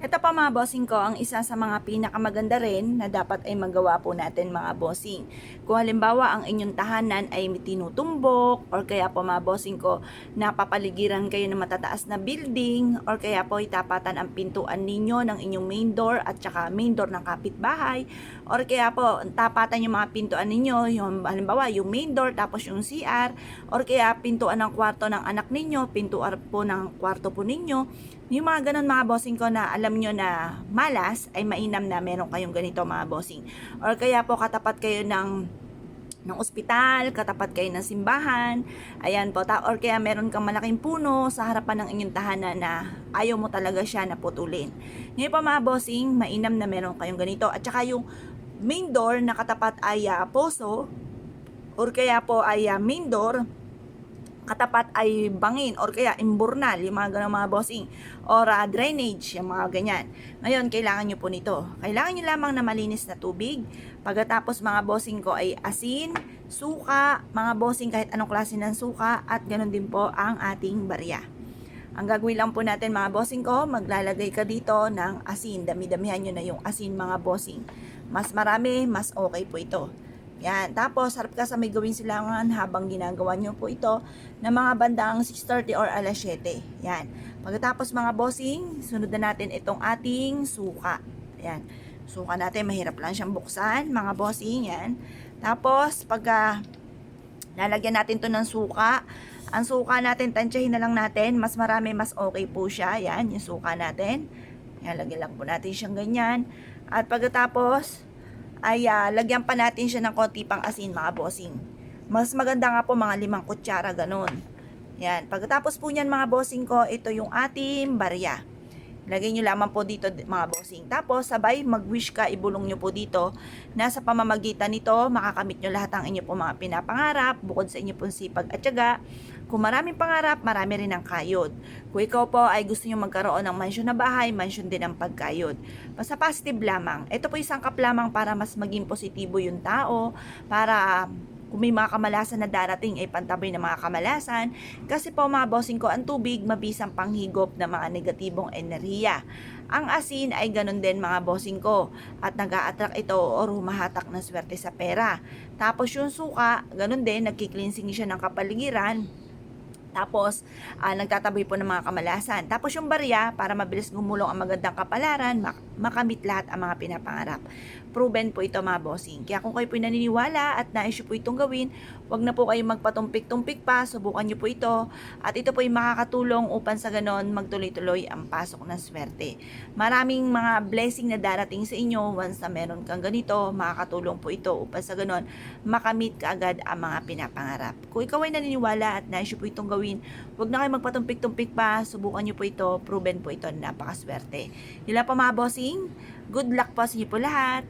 Ito pa mga bossing ko, ang isa sa mga pinakamaganda rin na dapat ay magawa po natin mga bossing. Kung halimbawa ang inyong tahanan ay tinutumbok or kaya po mga bossing ko, napapaligiran kayo ng matataas na building or kaya po itapatan ang pintuan ninyo ng inyong main door at saka main door ng kapitbahay or kaya po tapatan yung mga pintuan ninyo, yung halimbawa yung main door tapos yung CR or kaya pintuan ng kwarto ng anak ninyo, pintuan po ng kwarto po ninyo. Yung mga ganun mga bossing ko na alam nyo na malas ay mainam na meron kayong ganito mga bossing. Or kaya po katapat kayo ng ospital, katapat kayo ng simbahan, ayan po, or kaya meron kang malaking puno sa harapan ng inyong tahanan na ayaw mo talaga siya naputulin. Ngayon po mga bossing, mainam na meron kayong ganito. At saka yung main door na katapat ay poso, or kaya po ay main door, katapat ay bangin or kaya imburnal, yung mga ganun mga bossing, or drainage, yung mga ganyan. Ngayon, kailangan nyo po nito. Kailangan nyo lamang na malinis na tubig. Pagkatapos mga bossing ko ay asin, suka, mga bossing kahit anong klase ng suka, at ganun din po ang ating barya. Ang gagawin lang po natin mga bossing ko, maglalagay ka dito ng asin. Dami-damihan nyo na yung asin mga bossing. Mas marami, mas okay po ito. Yan. Tapos, harap ka sa may gawing silangan habang ginagawa nyo po ito na mga bandang 6:30 or alas 7. Yan. Pagkatapos mga bossing, sunod na natin itong ating suka. Yan. Suka natin, mahirap lang siyang buksan, mga bossing. Yan. Tapos, pagka lalagyan natin to ng suka, ang suka natin, tansyahin na lang natin. Mas marami, mas okay po siya. Yan, yung suka natin. Yan, lagyan lang po natin siyang ganyan. At pagkatapos, ay lagyan pa natin siya ng konti pang asin mga bossing. Mas maganda nga po mga 5 kutsara ganun. Yan. Pagkatapos po niyan mga bossing ko, ito yung ating barya. Lagay nyo lamang po dito mga bossing. Tapos sabay mag-wish ka, ibulong nyo po dito. Nasa pamamagitan nito, makakamit nyo lahat ang inyo po mga pinapangarap, bukod sa inyo pong sipag at tiyaga. Kung maraming pangarap, marami rin ang kayod. Kung ikaw po ay gusto nyo magkaroon ng mansyon na bahay, mansyon din ang pagkayod. Basta positive lamang. Ito po isang kap lamang para mas maging positibo yung tao, para kung may mga kamalasan na darating ay pantaboy ng mga kamalasan. Kasi po mga bossing ko, ang tubig mabisang panghigop ng mga negatibong enerhiya. Ang asin ay ganun din mga bossing ko, at nag-a-attract ito or humahatak ng swerte sa pera. Tapos yung suka, ganun din, nagki-cleansing siya ng kapaligiran. Tapos, nagtataboy po ng mga kamalasan. Tapos yung barya, para mabilis gumulong ang magandang kapalaran, makamit lahat ang mga pinapangarap. Proven po ito mga bossing. Kaya kung kayo po naniniwala at nais po itong gawin, wag na po kayong magpatumpik-tumpik pa, subukan nyo po ito. At ito po ay makakatulong upang sa ganon magtuloy-tuloy ang pasok ng swerte. Maraming mga blessing na darating sa inyo once na meron kang ganito, makakatulong po ito upang sa ganon makamit kaagad ang mga pinapangarap. Kung ikaw ay naniniwala at nais po itong gawin, huwag na kayo magpatumpik-tumpik pa, subukan nyo po ito, proven po ito, napakaswerte. Yun lang po mga bossing, good luck po sa inyo po lahat.